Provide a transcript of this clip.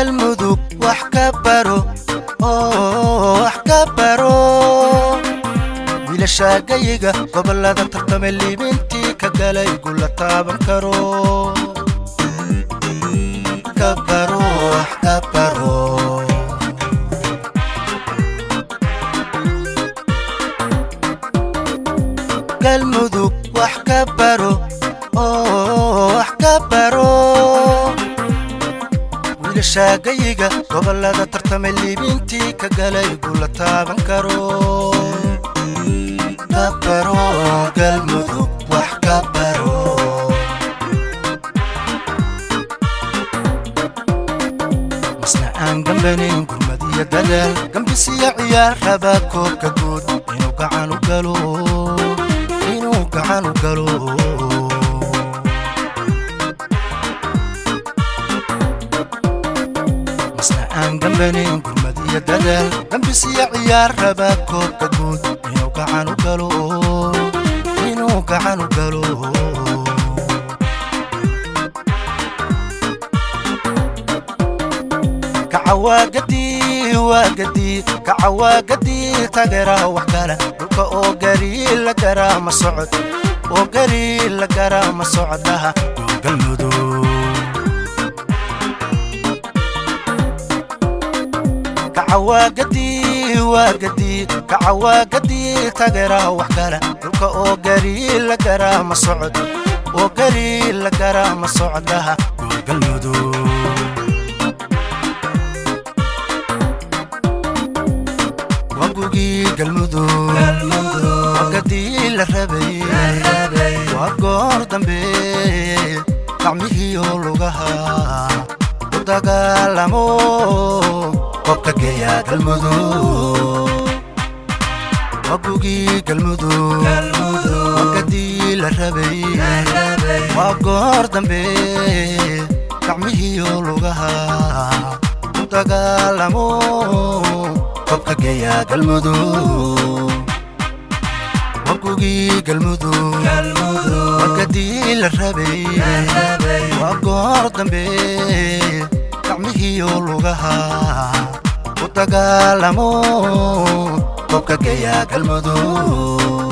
galmudug wax ka baro wax ka baro wiilasha gayiga gobolada tartamay liibintii ka galay gula taaban karo ka baro wax ka baro galmudug wax ka baro wax ka baro wiilasha gayiga gobolada tartamay liibintii ka galay gula taaban karo ka baro galmudug wax ka baro masna aan gambanin gurmadiya dadaal gambisiya ciyaar raba koobka guud inuu gacan u galo gacan u galo masna aan gambanin gurmadiya dadaal gambisiya ciyaar raba koobka guud inuu gacan u galo كعواقدي تقرا وحكاله دلك او قليل لقرا ما صعد او قليل لقرا ما صعدها قلمدو كعواقدي تقرا وحكاله دلك او قليل لقرا ما صعد او قليل لقرا ما صعدها قلمدو galmudug waqtii la rabay waa goor dambe gacmihii lugaha u dagaalamo qofka geeya galmudug waqtii galmudug waqtii la rabay waa goor dambe gacmihii lugaha u dagaalamo qofka geeya galmudug waqtii galmudug waqtii la rabay waa goor dambe gacmihii lugaha u dagaalamo qofka geeya galmudug